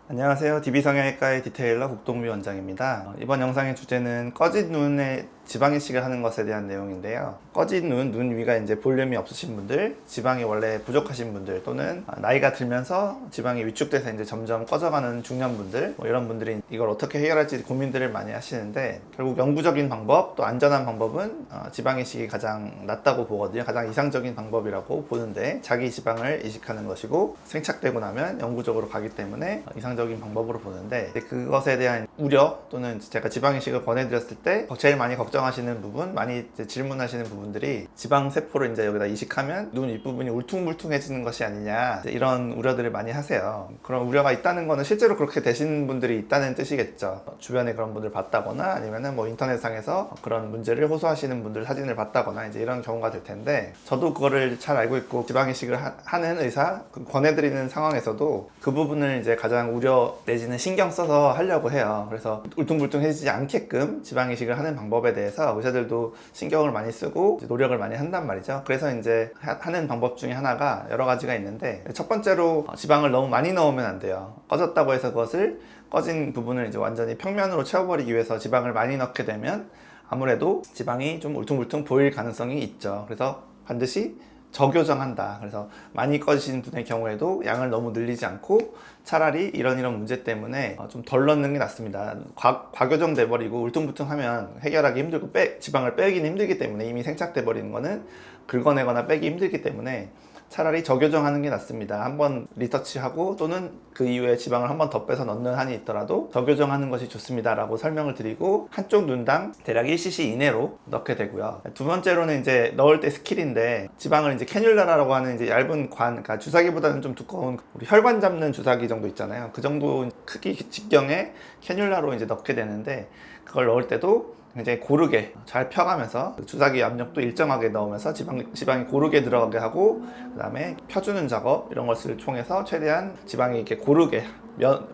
안녕하세요. DB성형외과의 디테일러 국동미 원장입니다. 이번 영상의 주제는 꺼진 눈에 지방 이식을 하는 것에 대한 내용인데요. 꺼진 눈 위가 이제 볼륨이 없으신 분들, 지방이 원래 부족하신 분들, 또는 나이가 들면서 지방이 위축돼서 이제 점점 꺼져가는 중년분들, 이런 분들이 이걸 어떻게 해결할지 고민들을 많이 하시는데, 결국 영구적인 방법, 또 안전한 방법은 지방 이식이 가장 낫다고 보거든요. 가장 이상적인 방법이라고 보는데, 자기 지방을 이식하는 것이고 생착되고 나면 영구적으로 가기 때문에 이상적인 방법으로 보는데, 그것에 대한 우려, 또는 제가 지방 이식을 권해드렸을 때 제일 많이 걱정하시는 부분, 많이 질문하시는 부분들이 지방 세포를 이제 여기다 이식하면 눈 윗부분이 울퉁불퉁해지는 것이 아니냐, 이런 우려들을 많이 하세요. 그런 우려가 있다는 거는 실제로 그렇게 되신 분들이 있다는 뜻이겠죠. 주변에 그런 분들 봤다거나, 아니면은 뭐 인터넷상에서 그런 문제를 호소하시는 분들 사진을 봤다거나, 이제 이런 경우가 될 텐데, 저도 그거를 잘 알고 있고 지방 이식을 하는 의사 권해드리는 상황에서도 그 부분을 이제 가장 우려 내지는 신경 써서 하려고 해요. 그래서 울퉁불퉁해지지 않게끔 지방 이식을 하는 방법에 대해서 의사들도 신경을 많이 쓰고 노력을 많이 한단 말이죠. 그래서 이제 하는 방법 중에 하나가 여러 가지가 있는데, 첫 번째로 지방을 너무 많이 넣으면 안 돼요. 꺼졌다고 해서 그것을 꺼진 부분을 이제 완전히 평면으로 채워버리기 위해서 지방을 많이 넣게 되면 아무래도 지방이 좀 울퉁불퉁 보일 가능성이 있죠. 그래서 반드시 저교정한다. 그래서 많이 꺼지신 분의 경우에도 양을 너무 늘리지 않고 차라리 이런 문제 때문에 좀 덜 넣는 게 낫습니다. 과교정 돼버리고 울퉁불퉁하면 해결하기 힘들고 지방을 빼기는 힘들기 때문에, 이미 생착돼 버리는 거는 긁어내거나 빼기 힘들기 때문에 차라리 저교정하는 게 낫습니다. 한번 리터치하고, 또는 그 이후에 지방을 한 번 더 빼서 넣는 한이 있더라도 저교정하는 것이 좋습니다 라고 설명을 드리고, 한쪽 눈당 대략 1cc 이내로 넣게 되고요. 두 번째로는 이제 넣을 때 스킬인데, 지방을 이제 캐뉼라라고 하는 이제 얇은 그러니까 주사기보다는 좀 두꺼운 우리 혈관 잡는 주사기 정도 있잖아요. 그 정도 크기 직경에 캐뉼라로 이제 넣게 되는데, 그걸 넣을 때도 굉장히 고르게 잘 펴가면서 주사기 압력도 일정하게 넣으면서 지방이 고르게 들어가게 하고, 그 다음에 펴주는 작업, 이런 것을 통해서 최대한 지방이 이렇게 고르게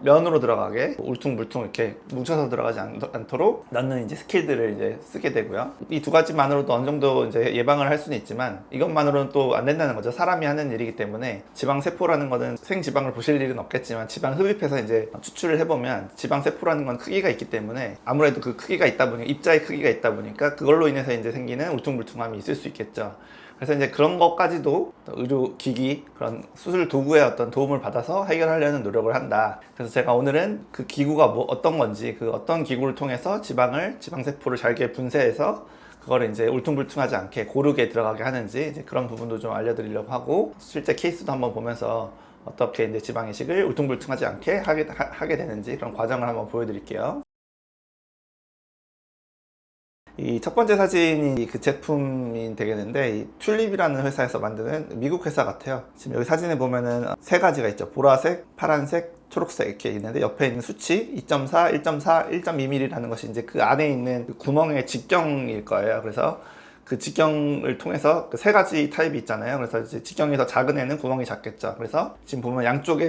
면으로 들어가게, 울퉁불퉁 이렇게 뭉쳐서 들어가지 않도록 넣는 이제 스킬들을 이제 쓰게 되고요. 이 두 가지만으로도 어느 정도 이제 예방을 할 수는 있지만, 이것만으로는 또 안 된다는 거죠. 사람이 하는 일이기 때문에. 지방 세포라는 거는 생지방을 보실 일은 없겠지만, 지방 흡입해서 이제 추출을 해보면 지방 세포라는 건 크기가 있기 때문에, 아무래도 그 크기가 있다 보니, 입자의 크기가 있다 보니까 그걸로 인해서 이제 생기는 울퉁불퉁함이 있을 수 있겠죠. 그래서 이제 그런 것까지도 의료기기, 그런 수술 도구의 어떤 도움을 받아서 해결하려는 노력을 한다. 그래서 제가 오늘은 그 기구가 어떤 건지, 그 어떤 기구를 통해서 지방세포를 잘게 분쇄해서 그거를 이제 울퉁불퉁하지 않게 고르게 들어가게 하는지, 이제 그런 부분도 좀 알려드리려고 하고, 실제 케이스도 한번 보면서 어떻게 이제 지방 이식을 울퉁불퉁하지 않게 하게 되는지, 그런 과정을 한번 보여드릴게요. 이 첫 번째 사진이 그 제품이 되겠는데, 이 튤립이라는 회사에서 만드는 미국 회사 같아요. 지금 여기 사진에 보면은 세 가지가 있죠. 보라색, 파란색, 초록색 이렇게 있는데, 옆에 있는 수치 2.4, 1.4, 1.2mm라는 것이 이제 그 안에 있는 그 구멍의 직경일 거예요. 그래서 그 직경을 통해서 그 세 가지 타입이 있잖아요. 그래서 이제 직경이 더 작은 애는 구멍이 작겠죠. 그래서 지금 보면 양쪽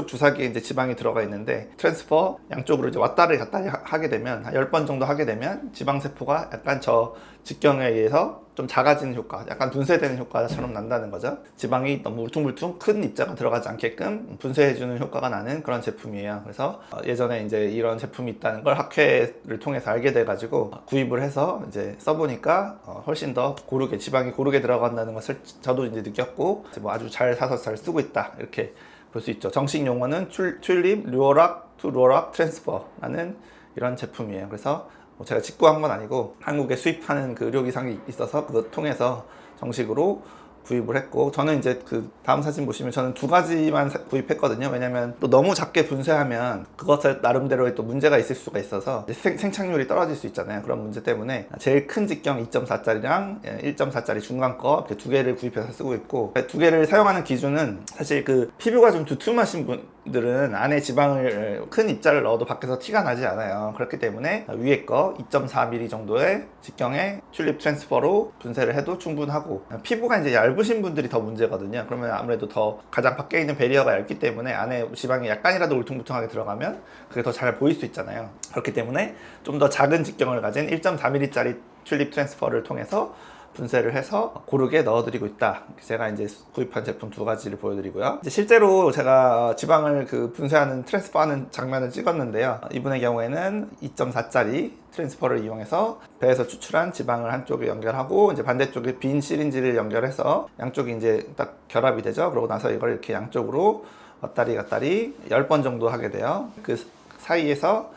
주사기에 이제 지방이 들어가 있는데, 트랜스퍼 양쪽으로 이제 왔다리 갔다리 하게 되면, 한 10번 정도 하게 되면 지방세포가 약간 저 직경에 의해서 좀 작아지는 효과, 약간 분쇄되는 효과처럼 난다는 거죠. 지방이 너무 울퉁불퉁 큰 입자가 들어가지 않게끔 분쇄해주는 효과가 나는 그런 제품이에요. 그래서 예전에 이제 이런 제품이 있다는 걸 학회를 통해서 알게 돼가지고 구입을 해서 이제 써보니까 훨씬 더 지방이 고르게 들어간다는 것을 저도 이제 느꼈고, 뭐 아주 잘 사서 잘 쓰고 있다, 이렇게 볼 수 있죠. 정식 용어는 튤립 류어락 투 루어락 트랜스퍼라는 이런 제품이에요. 그래서 제가 직구한 건 아니고 한국에 수입하는 그 의료기상이 있어서 그거 통해서 정식으로 구입을 했고, 저는 이제 그 다음 사진 보시면 저는 두 가지만 구입했거든요. 왜냐면 또 너무 작게 분쇄하면 그것에 나름대로의 또 문제가 있을 수가 있어서 생착률이 떨어질 수 있잖아요. 그런 문제 때문에 제일 큰 직경 2.4짜리랑 1.4짜리 중간 거 이렇게 두 개를 구입해서 쓰고 있고, 두 개를 사용하는 기준은 사실 그 피부가 좀 두툼하신 분들은 안에 지방을 큰 입자를 넣어도 밖에서 티가 나지 않아요. 그렇기 때문에 위에 거 2.4mm 정도의 직경의 튤립 트랜스퍼로 분쇄를 해도 충분하고, 피부가 이제 얇으신 분들이 더 문제거든요. 그러면 아무래도 더 가장 밖에 있는 베리어가 얇기 때문에 안에 지방이 약간이라도 울퉁불퉁하게 들어가면 그게 더 잘 보일 수 있잖아요. 그렇기 때문에 좀 더 작은 직경을 가진 1.4mm짜리 튤립 트랜스퍼를 통해서 분쇄를 해서 고르게 넣어드리고 있다. 제가 이제 구입한 제품 2가지를 보여드리고요. 이제 실제로 제가 지방을 분쇄하는 트랜스퍼하는 장면을 찍었는데요. 이분의 경우에는 2.4짜리 트랜스퍼를 이용해서 배에서 추출한 지방을 한쪽에 연결하고 이제 반대쪽에 빈 시린지를 연결해서 양쪽이 이제 딱 결합이 되죠. 그러고 나서 이걸 이렇게 양쪽으로 왔다리 갔다리 10번 정도 하게 돼요. 그 사이에서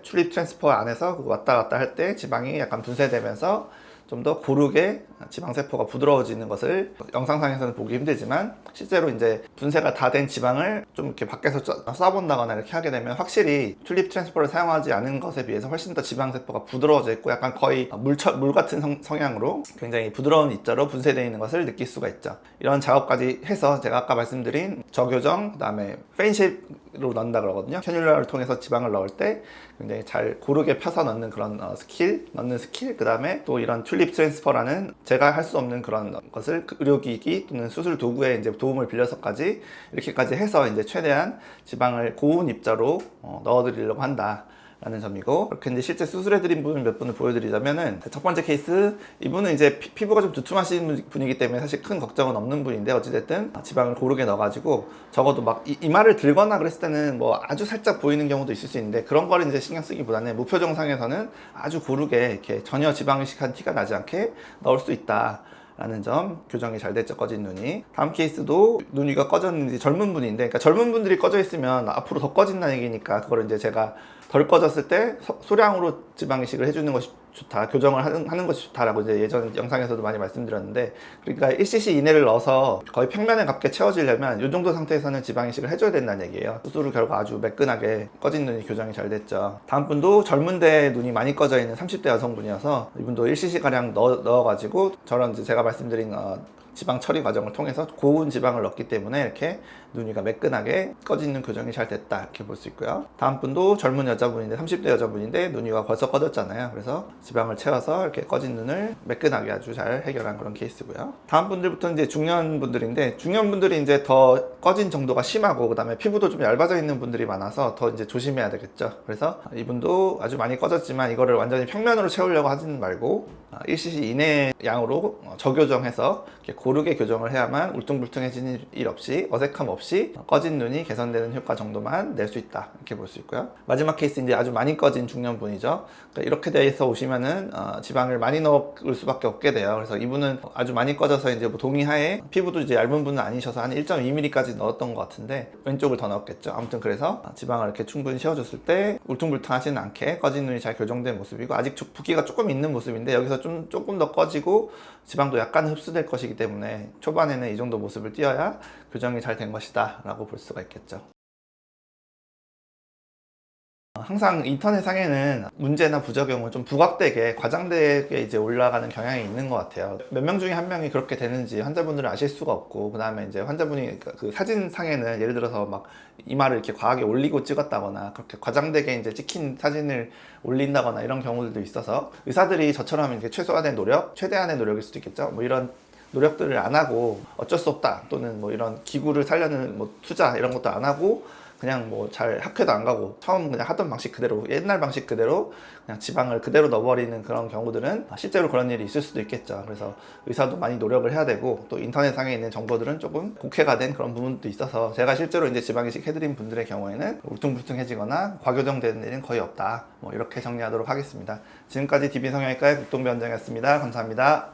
출입 트랜스퍼 안에서 왔다 갔다 할 때 지방이 약간 분쇄되면서 좀 더 고르게 지방세포가 부드러워지는 것을 영상상에서는 보기 힘들지만 실제로 이제 분쇄가 다 된 지방을 좀 이렇게 밖에서 쏴본다거나 이렇게 하게 되면 확실히 튤립 트랜스퍼를 사용하지 않은 것에 비해서 훨씬 더 지방세포가 부드러워져 있고 약간 거의 물 같은 성향으로 굉장히 부드러운 입자로 분쇄되어 있는 것을 느낄 수가 있죠. 이런 작업까지 해서 제가 아까 말씀드린 저교정, 그 다음에 페인쉐입로 넣는다 그러거든요. 캐뉼라를 통해서 지방을 넣을 때 굉장히 잘 고르게 펴서 넣는 그런 넣는 스킬, 그 다음에 또 이런 튤립 트랜스퍼라는 제가 할 수 없는 그런 것을 의료기기 또는 수술 도구에 이제 도움을 빌려서까지 이렇게까지 해서 이제 최대한 지방을 고운 입자로 넣어드리려고 한다. 라는 점이고, 그렇게 이제 실제 수술해드린 분 몇 분을 보여드리자면은, 첫 번째 케이스, 이분은 이제 피부가 좀 두툼하신 분이기 때문에 사실 큰 걱정은 없는 분인데, 어찌됐든 지방을 고르게 넣어가지고, 적어도 막 이마를 들거나 그랬을 때는 뭐 아주 살짝 보이는 경우도 있을 수 있는데, 그런 거를 이제 신경 쓰기보다는 무표 정상에서는 아주 고르게 이렇게 전혀 지방이식한 티가 나지 않게 넣을 수 있다. 라는 점, 교정이 잘 됐죠, 꺼진 눈이. 다음 케이스도 눈 위가 꺼졌는지 젊은 분인데, 그러니까 젊은 분들이 꺼져 있으면 앞으로 더 꺼진다는 얘기니까 그걸 이제 제가 덜 꺼졌을 때 소량으로 지방 이식을 해주는 것이 좋다, 교정을 하는 것이 좋다라고 이제 예전 영상에서도 많이 말씀드렸는데, 그러니까 1cc 이내를 넣어서 거의 평면에 가깝게 채워지려면 이 정도 상태에서는 지방 이식을 해줘야 된다는 얘기예요. 수술 결과 아주 매끈하게 꺼진 눈이 교정이 잘 됐죠. 다음 분도 젊은데 눈이 많이 꺼져 있는 30대 여성분이어서 이분도 1cc 가량 넣어가지고 저런 이제 제가 말씀드린 지방 처리 과정을 통해서 고운 지방을 넣기 때문에 이렇게 눈 위가 매끈하게 꺼진 눈 교정이 잘 됐다, 이렇게 볼 수 있고요. 다음 분도 젊은 여자분인데 30대 여자분인데 눈 위가 벌써 꺼졌잖아요. 그래서 지방을 채워서 이렇게 꺼진 눈을 매끈하게 아주 잘 해결한 그런 케이스고요. 다음 분들부터 이제 중년 분들인데, 중년 분들이 이제 더 꺼진 정도가 심하고 그 다음에 피부도 좀 얇아져 있는 분들이 많아서 더 이제 조심해야 되겠죠. 그래서 이분도 아주 많이 꺼졌지만 이거를 완전히 평면으로 채우려고 하지는 말고 1cc 이내 양으로 저교정해서 이렇게 고르게 교정을 해야만 울퉁불퉁해지는 일 없이 어색함 없이 꺼진 눈이 개선되는 효과 정도만 낼 수 있다, 이렇게 볼 수 있고요. 마지막 케이스 이제 아주 많이 꺼진 중년분이죠. 그러니까 이렇게 돼서 오시면은 지방을 많이 넣을 수밖에 없게 돼요. 그래서 이분은 아주 많이 꺼져서 이제 뭐 동의하에 피부도 이제 얇은 분은 아니셔서 한 1.2mm까지 넣었던 것 같은데 왼쪽을 더 넣었겠죠. 아무튼 그래서 지방을 이렇게 충분히 채워줬을 때 울퉁불퉁하지는 않게 꺼진 눈이 잘 교정된 모습이고, 아직 붓기가 조금 있는 모습인데 여기서 조금 더 꺼지고 지방도 약간 흡수될 것이기 때문에 초반에는 이 정도 모습을 띄어야 교정이 잘 된 것이다 라고 볼 수가 있겠죠. 항상 인터넷상에는 문제나 부작용을 좀 부각되게 과장되게 이제 올라가는 경향이 있는 것 같아요. 몇 명 중에 한 명이 그렇게 되는지 환자분들은 아실 수가 없고, 그 다음에 이제 환자분이 그 사진상에는 예를 들어서 막 이마를 이렇게 과하게 올리고 찍었다거나 그렇게 과장되게 이제 찍힌 사진을 올린다거나 이런 경우들도 있어서 의사들이 저처럼 이렇게 최소한의 노력, 최대한의 노력일 수도 있겠죠. 뭐 이런 노력들을 안 하고 어쩔 수 없다, 또는 뭐 이런 기구를 살려는 뭐 투자 이런 것도 안 하고 그냥 뭐 잘 학회도 안 가고 처음 그냥 하던 방식 그대로, 옛날 방식 그대로 그냥 지방을 그대로 넣어버리는 그런 경우들은 실제로 그런 일이 있을 수도 있겠죠. 그래서 의사도 많이 노력을 해야 되고, 또 인터넷상에 있는 정보들은 조금 곡해가 된 그런 부분도 있어서 제가 실제로 이제 지방 이식 해드린 분들의 경우에는 울퉁불퉁해지거나 과교정되는 일은 거의 없다, 뭐 이렇게 정리하도록 하겠습니다. 지금까지 DB 성형외과의 국동비 원장이었습니다. 감사합니다.